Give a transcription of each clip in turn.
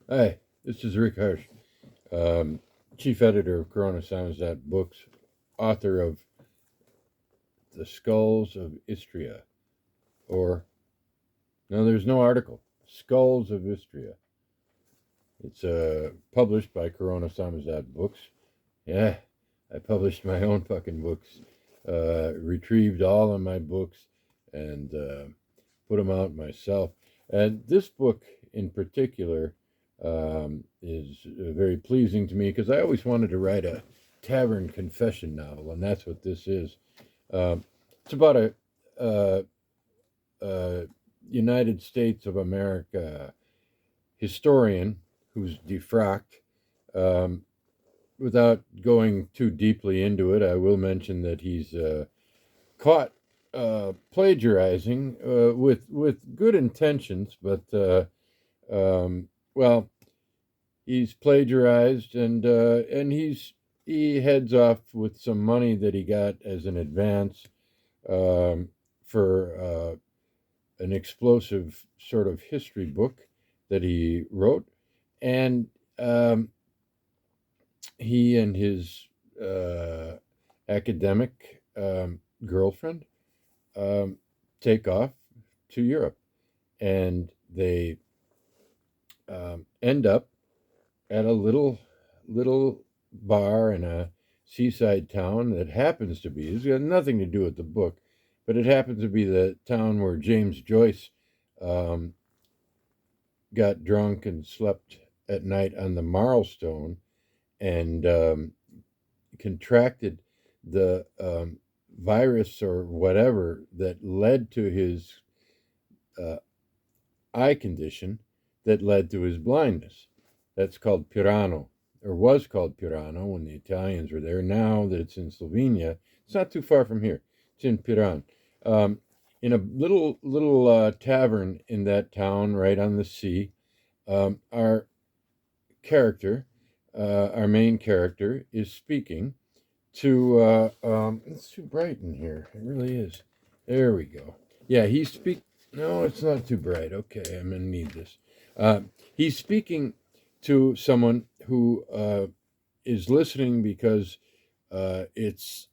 Hi, this is Rick Harsh, um, chief editor of Corona Samizdat Books, author of The Skulls of Istria, or, no, there's no article, Skulls of Istria. It's published by Corona Samizdat Books. Yeah, I published my own fucking books, retrieved all of my books, and put them out myself. And this book in particular is very pleasing to me because I always wanted to write a tavern confession novel, and that's what this is. Um, it's about a, a United States of America historian who's defrocked. Um, Without going too deeply into it, I will mention that he's caught plagiarizing with good intentions, but well, he's plagiarized, and he heads off with some money that he got as an advance um, for an explosive sort of history book that he wrote, and he and his academic girlfriend um, take off to Europe, and they end up at a little bar in a seaside town that happens to be. It's got nothing to do with the book, but it happens to be the town where James Joyce um, got drunk and slept at night on the Marlstone and contracted the virus or whatever that led to his uh, eye condition that led to his blindness. That's called Pirano, or was called Pirano when the Italians were there. Now that it's in Slovenia, it's not too far from here. It's in Piran. Um, in a little tavern in that town, right on the sea, our character, our main character, is speaking to. It's too bright in here. It really is. There we go. Yeah, he's speak. No, it's not too bright. Okay, I'm gonna need this. Uh, he's speaking to someone who is listening because it's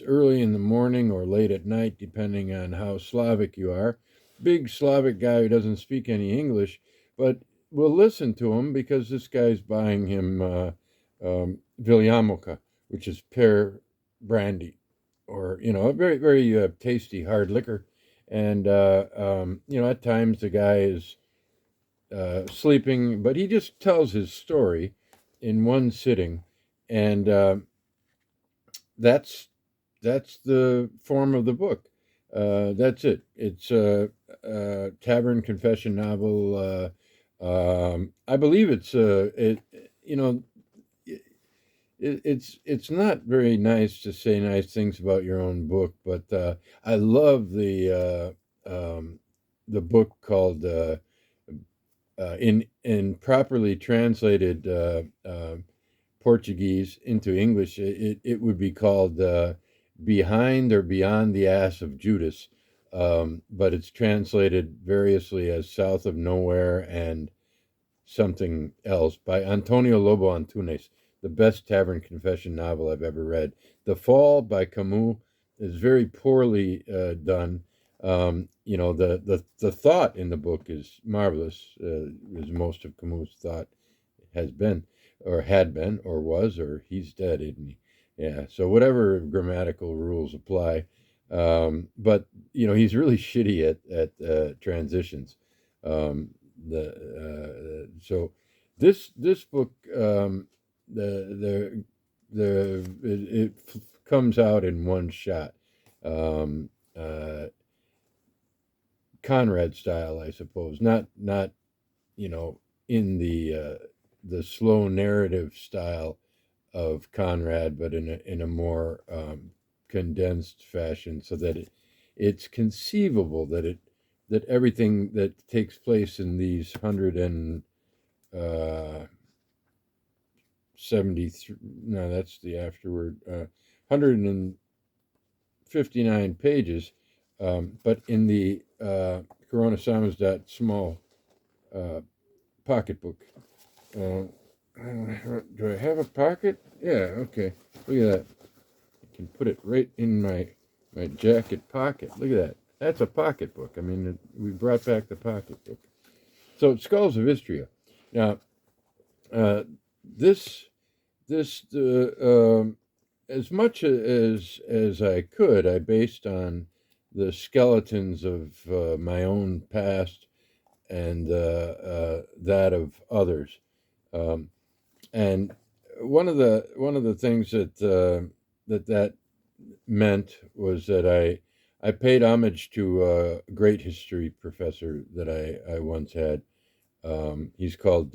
early in the morning or late at night, depending on how Slavic you are. Big Slavic guy who doesn't speak any English, but will listen to him because this guy's buying him Viljamoka, which is pear brandy, or a very tasty hard liquor. And at times the guy is sleeping, but he just tells his story in one sitting, and that's that's the form of the book. That's it. It's a tavern confession novel. I believe you know, it's not very nice to say nice things about your own book, but I love the book called in properly translated Portuguese into English, it would be called Behind or Beyond the Ass of Judas, but it's translated variously as South of Nowhere and something else by Antonio Lobo Antunes, the best tavern confession novel I've ever read. The Fall by Camus is very poorly done. The thought in the book is marvelous, as most of Camus' thought has been, or had been, or was, or he's dead, isn't he? Yeah. So whatever grammatical rules apply, but he's really shitty at transitions. Um, so this book, it comes out in one shot, um, uh, Conrad style, I suppose. Not you know in the slow narrative style of Conrad, but in a more condensed fashion, so that it's conceivable that everything that takes place in these 173, no, that's the afterword, 159 pages, but in the Corona Samizdat small uh, pocketbook, Do I have a pocket? Yeah, okay. Look at that. I can put it right in my jacket pocket. Look at that. That's a pocketbook. I mean, we brought back the pocketbook. So, Skulls of Istria. Now, uh, this as much as I could, I based on the skeletons of my own past and that of others. Um, and one of the things that meant was that I paid homage to a great history professor that I once had. He's called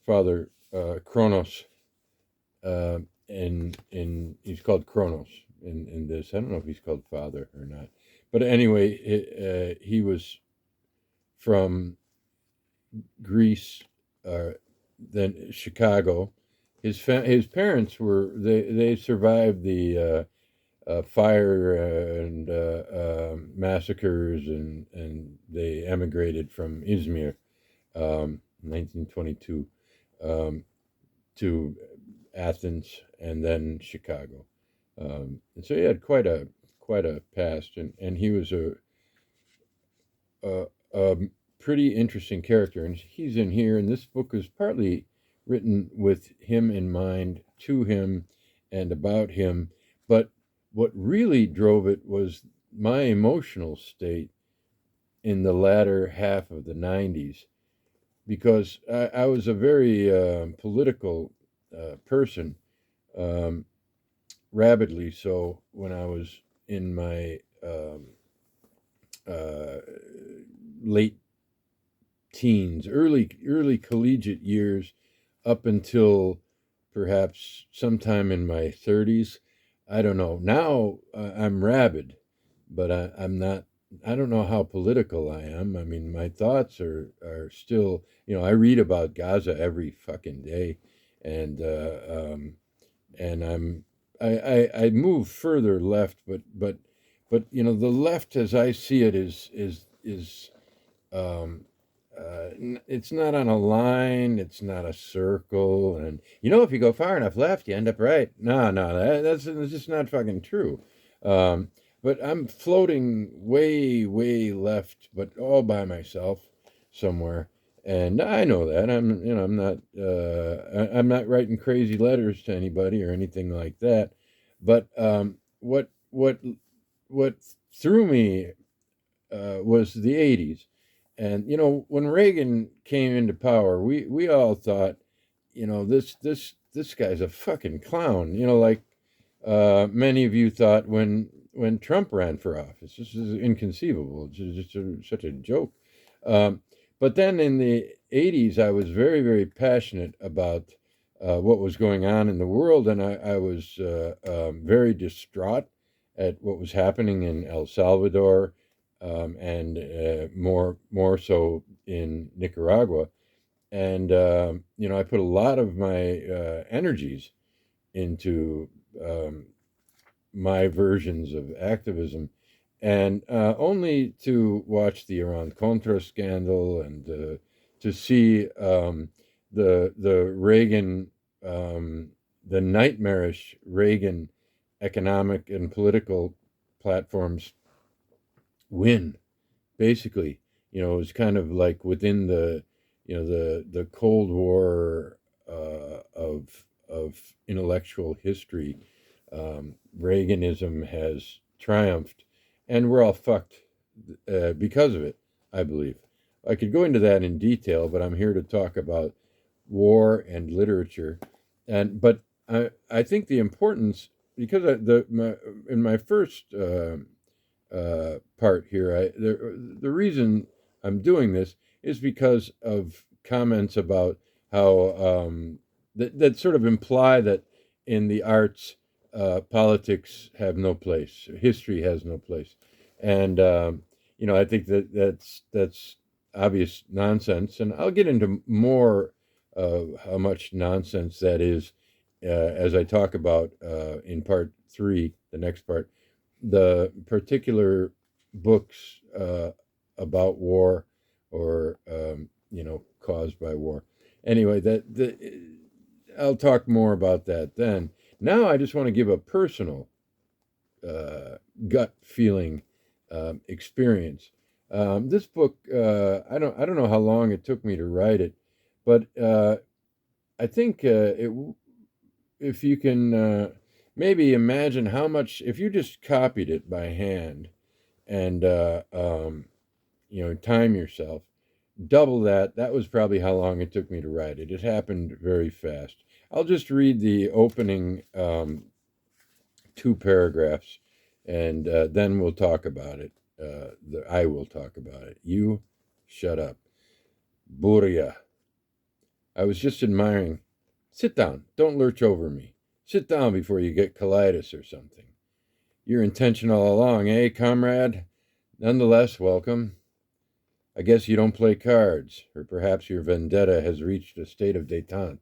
Father Kronos, in he's called Kronos in this. I don't know if he's called Father or not, but anyway, he was from Greece, then Chicago. His parents were they survived the fire and massacres, and they emigrated from Izmir, 1922, to Athens and then Chicago. And so he had quite a past, and he was a pretty interesting character. And he's in here, and this book is partly written with him in mind, to him, and about him. But what really drove it was my emotional state in the latter half of the 90s, because I was a very political person, um, rabidly so, when I was in my uh, late teens, early collegiate years, up until perhaps sometime in my 30s. I don't know. Now I'm rabid, but I'm not. I don't know how political I am. I mean, my thoughts are still. I read about Gaza every fucking day, and I'm I move further left, but the left as I see it is um, it's not on a line, it's not a circle, and if you go far enough left, you end up right. No, no, that's just not fucking true. Um, but I'm floating way, way left, but all by myself somewhere, and I know that I'm not writing crazy letters to anybody or anything like that. But what threw me was the '80s, and when Reagan came into power, we all thought, this guy's a fucking clown. Like many of you thought when Trump ran for office. This is inconceivable. It's just such a joke. Um, but then in the '80s, I was very, very passionate about what was going on in the world, and I was very distraught at what was happening in El Salvador, and more so in Nicaragua. And I put a lot of my energies into um, my versions of activism, and only to watch the Iran Contra scandal, and to see the Reagan, um, the nightmarish Reagan economic and political platforms win. Basically, it was kind of like within the Cold War of intellectual history. Reaganism has triumphed, and we're all fucked because of it, I believe. I could go into that in detail, but I'm here to talk about war and literature, but I think the importance, because in my first part here, the reason I'm doing this is because of comments about how that sort of imply that in the arts, politics have no place, history has no place, and I think that's obvious nonsense, and I'll get into more of how much nonsense that is as I talk about in part three, the next part, the particular books about war, or caused by war. Anyway, I'll talk more about that then. Now I just want to give a personal gut feeling experience. This book, I don't know how long it took me to write it, but I think if you can maybe imagine how much if you just copied it by hand and time yourself, double that. That was probably how long it took me to write it. It happened very fast. I'll just read the opening two paragraphs, and then we'll talk about it. I will talk about it. You shut up. Buria. I was just admiring. Sit down. Don't lurch over me. Sit down before you get colitis or something. Your intention all along, eh, comrade? Nonetheless, welcome. I guess you don't play cards, or perhaps your vendetta has reached a state of détente.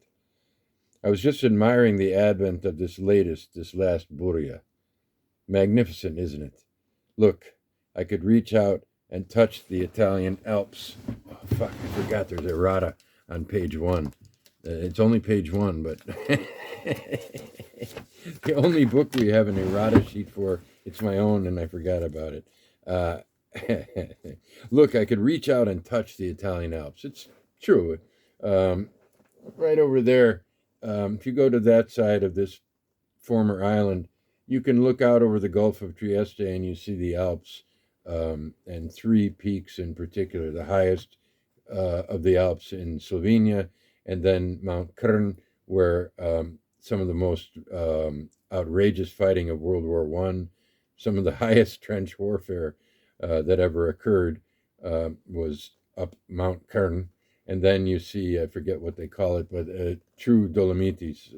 I was just admiring the advent of this last Buria. Magnificent, isn't it? Look, I could reach out and touch the Italian Alps. Oh, fuck, I forgot there's errata on page one. It's only page one, but the only book we have an errata sheet for, it's my own, and I forgot about it. Look, I could reach out and touch the Italian Alps. It's true. Right over there, if you go to that side of this former island, you can look out over the Gulf of Trieste and you see the Alps, and three peaks in particular, the highest of the Alps in Slovenia, and then Mount Kern, where some of the most outrageous fighting of World War One, some of the highest trench warfare that ever occurred was up Mount Kern. And then you see, I forget what they call it, but true Dolomites.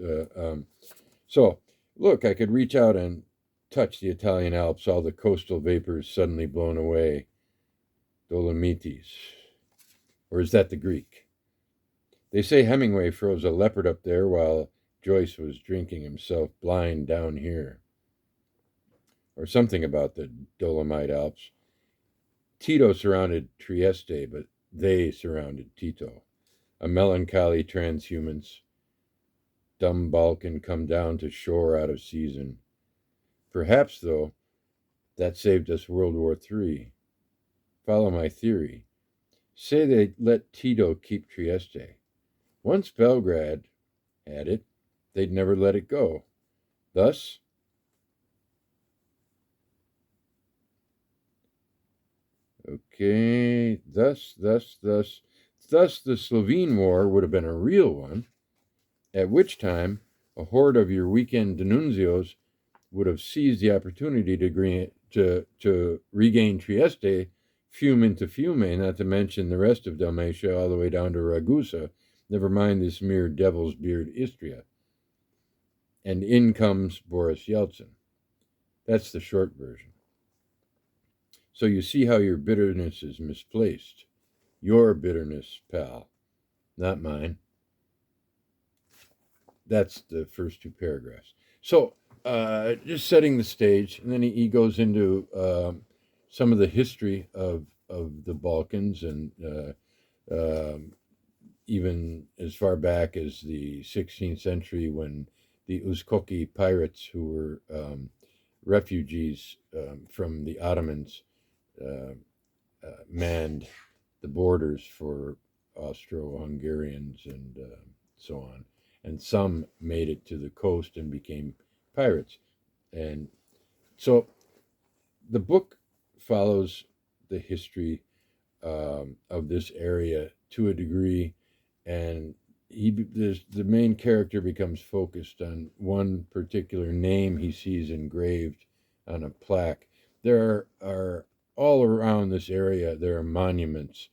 So, look, I could reach out and touch the Italian Alps, all the coastal vapors suddenly blown away. Dolomites. Or is that the Greek? They say Hemingway froze a leopard up there while Joyce was drinking himself blind down here. Or something about the Dolomite Alps. Tito surrounded Trieste, but they surrounded Tito. A melancholy transhumance. Dumb Balkan come down to shore out of season. Perhaps, though, that saved us World War III. Follow my theory. Say they let Tito keep Trieste. Once Belgrade had it, they'd never let it go. Thus, thus the Slovene War would have been a real one, at which time a horde of your weekend denuncios would have seized the opportunity to regain Trieste, fume into Fiume, not to mention the rest of Dalmatia all the way down to Ragusa, never mind this mere devil's beard Istria. And in comes Boris Yeltsin. That's the short version. So you see how your bitterness is misplaced. Your bitterness, pal, not mine. That's the first two paragraphs. So just setting the stage, and then he goes into some of the history of the Balkans, and even as far back as the 16th century when the Uskoki pirates, who were refugees from the Ottomans, manned the borders for Austro-Hungarians and so on. And some made it to the coast and became pirates. And so the book follows the history of this area to a degree, and the main character becomes focused on one particular name he sees engraved on a plaque. There are all around this area, there are monuments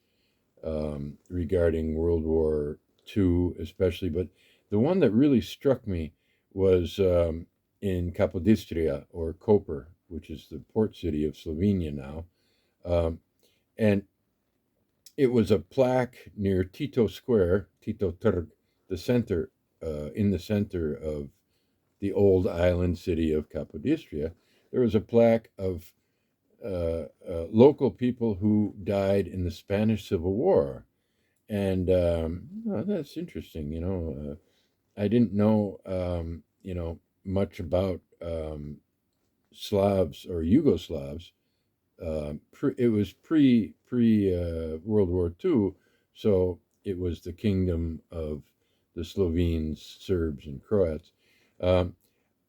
regarding World War II, especially, but the one that really struck me was in Capodistria, or Koper, which is the port city of Slovenia now. And it was a plaque near Tito Square, Tito Trg, in the center of the old island city of Capodistria. There was a plaque of local people who died in the Spanish Civil War. And oh, that's interesting. I didn't know much about Slavs or Yugoslavs. It was pre World War II, so it was the kingdom of the Slovenes, Serbs, and Croats. Um,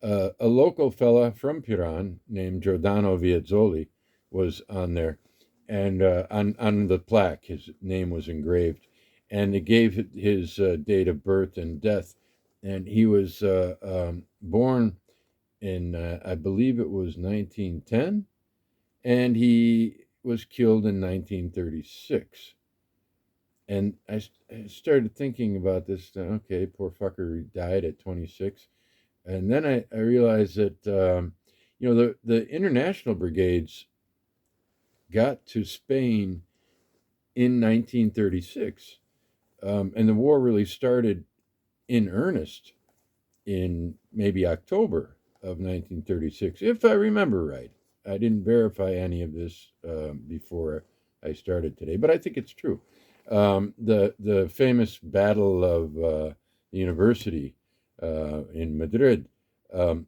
a local fella from Piran named Giordano Viazzoli was on there, and on the plaque, his name was engraved, and it gave his date of birth and death, and he was born in I believe it was 1910, and he was killed in 1936. And I started thinking about this. Okay, poor fucker, he died at 26. And then I realized that the international brigades got to Spain in 1936, and the war really started in earnest in maybe October of 1936, if I remember right. I didn't verify any of this before I started today, but I think it's true. The famous Battle of the University in Madrid um,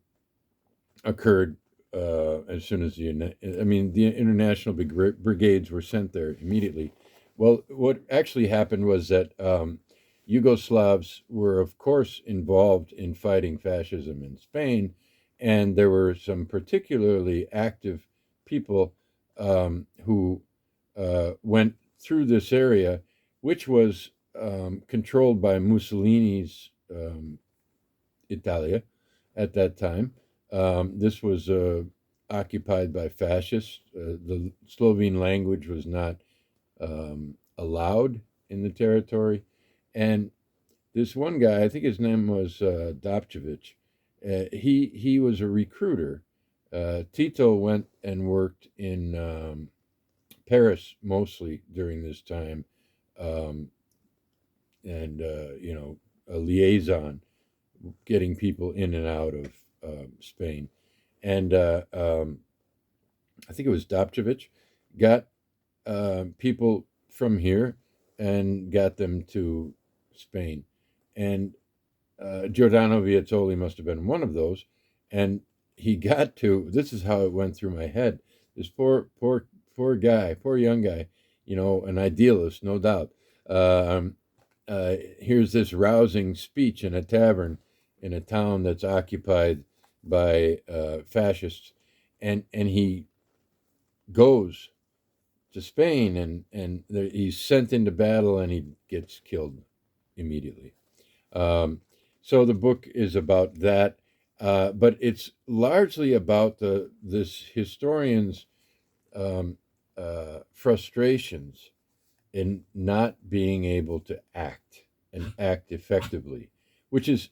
occurred as soon as the international brigades were sent there immediately. Well, what actually happened was that Yugoslavs were, of course, involved in fighting fascism in Spain, and there were some particularly active people who went through this area, which was controlled by Mussolini's Italia at that time. This was occupied by fascists. The Slovene language was not allowed in the territory. And this one guy, I think his name was Dopčević, he was a recruiter. Tito went and worked in Paris mostly during this time, um, and a liaison, getting people in and out of Spain. And I think it was Dopčević got people from here and got them to Spain. And Giordano Viazzoli must have been one of those. And he got to, this is how it went through my head. This poor guy, poor young guy, an idealist, no doubt. Here's this rousing speech in a tavern in a town that's occupied by fascists, and he goes to Spain, and he's sent into battle, and he gets killed immediately. So the book is about that, but it's largely about this historian's frustrations in not being able to act and act effectively, which is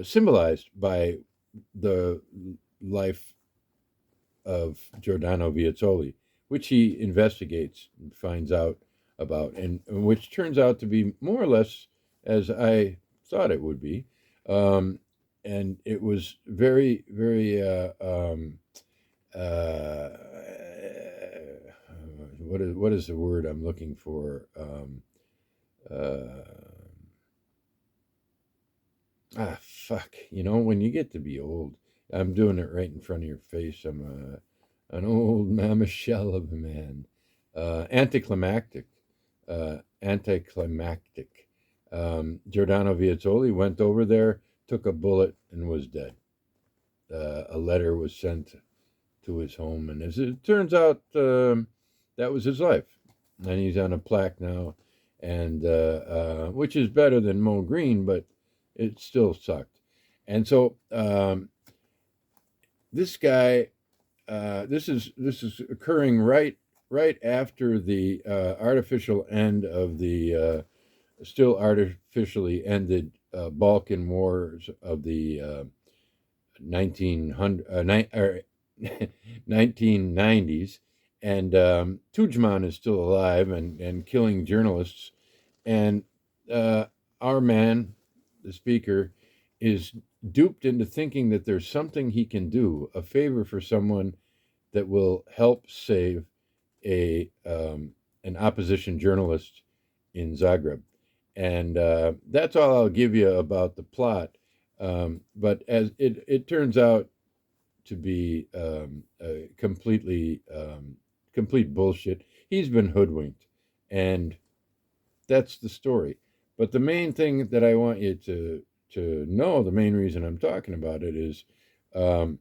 symbolized by the life of Giordano Viazzoli, which he investigates and finds out about, and which turns out to be more or less as I thought it would be. And it was very, very, what is the word I'm looking for? Uh, Fuck. When you get to be old, I'm doing it right in front of your face. I'm an old mama shell of a man. Anticlimactic. Anticlimactic. Giordano Viazzoli went over there, took a bullet, and was dead. A letter was sent to his home, and as it turns out, that was his life. And he's on a plaque now, and which is better than Mo Green, but it still sucked. And so this guy, this is occurring right after the artificial end of the still artificially ended Balkan Wars of the 1990s, and Tudjman is still alive and killing journalists, and our man, the speaker, is duped into thinking that there's something he can do, a favor for someone that will help save a an opposition journalist in Zagreb. And that's all I'll give you about the plot. But as it turns out to be complete bullshit. He's been hoodwinked, and that's the story. But the main thing that I want you to know, the main reason I'm talking about it is, um,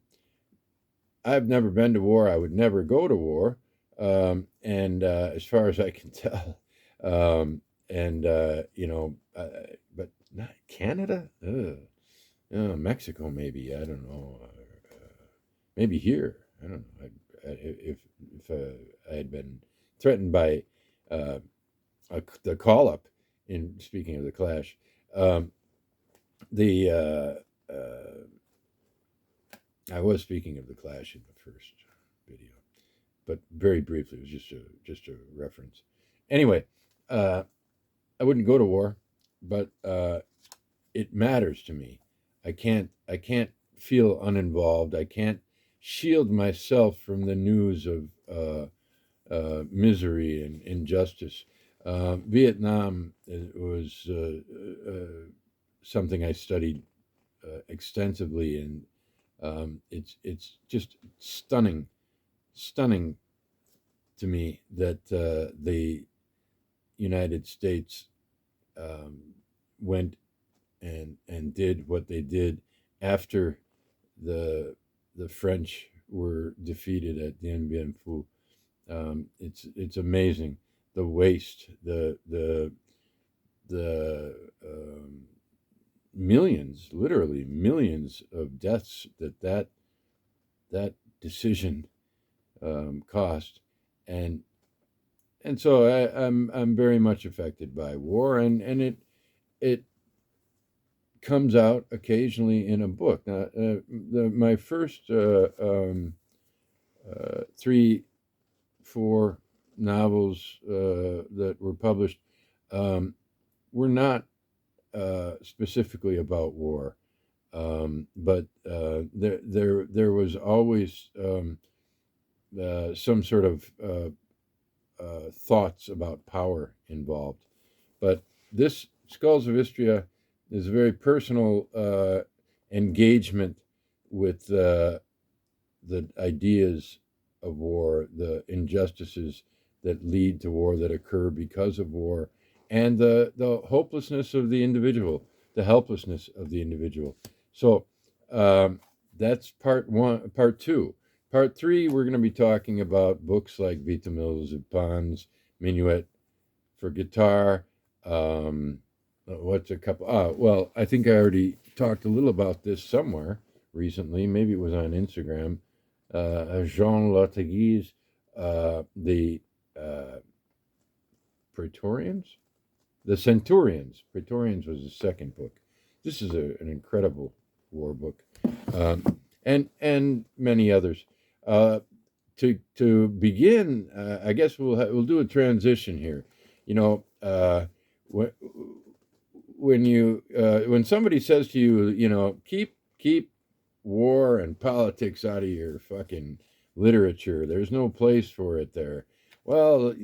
I've never been to war. I would never go to war, and as far as I can tell, and but not Canada. Ugh. Mexico, maybe. I don't know. Maybe here. I don't know. If I had been threatened by uh, the call up, in speaking of the Clash, um, the I was speaking of the Clash in the first video, but very briefly. It was just a reference. Anyway, uh, I wouldn't go to war, but it matters to me. I can't feel uninvolved. I can't shield myself from the news of misery and injustice. Vietnam was something I studied extensively, and it's just stunning to me that the United States um, went and did what they did after the the French were defeated at Dien Bien Phu. It's amazing, the waste, the millions, literally millions of deaths that decision cost, and so I'm very much affected by war, and it comes out occasionally in a book. Now, my first three, four novels that were published um, were not specifically about war, but there was always some sort of thoughts about power involved. But this Skulls of Istria is a very personal engagement with the ideas of war, the injustices that lead to war, that occur because of war, and the hopelessness of the individual, the helplessness of the individual. So that's part one. Part two. Part three, we're going to be talking about books like Vita Mills of Pons, Minuet for guitar. What's a couple? Well, I think I already talked a little about this somewhere recently. Maybe it was on Instagram. Jean Lartagui's the Praetorians, the Centurions. Praetorians was the second book. This is an incredible war book, and many others. To begin, I guess we'll do a transition here. You know, when somebody says to you, keep war and politics out of your fucking literature. There's no place for it there. Well,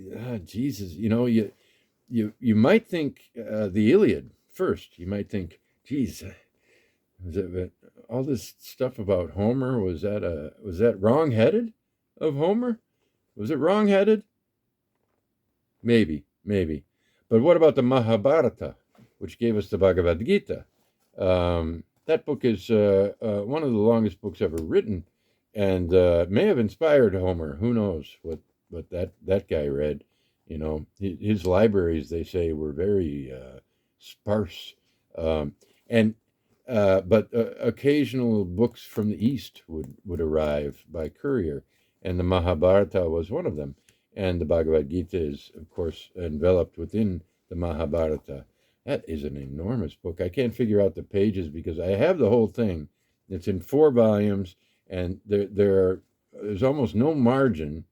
Jesus, you might think the Iliad first. You might think, geez, all this stuff about Homer, was that wrong-headed of Homer? Was it wrong-headed? Maybe. But what about the Mahabharata, which gave us the Bhagavad Gita? That book is one of the longest books ever written, and may have inspired Homer. Who knows what that guy read? His libraries, they say, were very sparse, and but occasional books from the East would arrive by courier, and the Mahabharata was one of them. And the Bhagavad Gita is, of course, enveloped within the Mahabharata. That is an enormous book. I can't figure out the pages because I have the whole thing. It's in 4 volumes, and there's almost no margin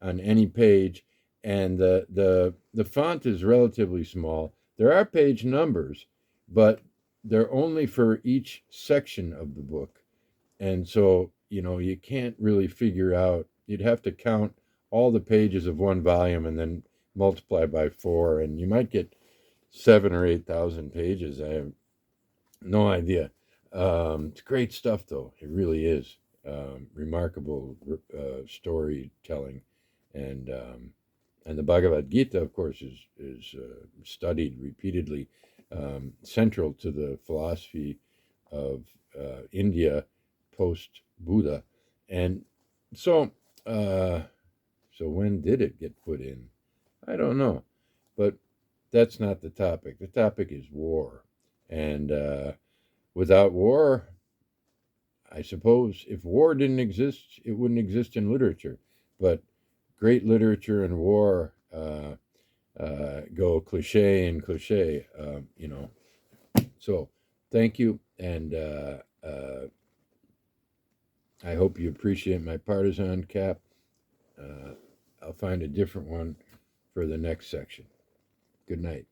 on any page, and the font is relatively small. There are page numbers, but they're only for each section of the book, and so you can't really figure out. You'd have to count all the pages of one volume and then multiply by 4, and you might get 7 or 8,000 pages. I have no idea. It's great stuff, though. It really is. Remarkable storytelling, and the Bhagavad Gita, of course, is studied repeatedly, central to the philosophy of India post Buddha, and so so when did it get put in? I don't know, but that's not the topic. The topic is war, and without war, I suppose if war didn't exist, it wouldn't exist in literature. But great literature and war go cliche and cliche, So thank you, and I hope you appreciate my partisan cap. I'll find a different one for the next section. Good night.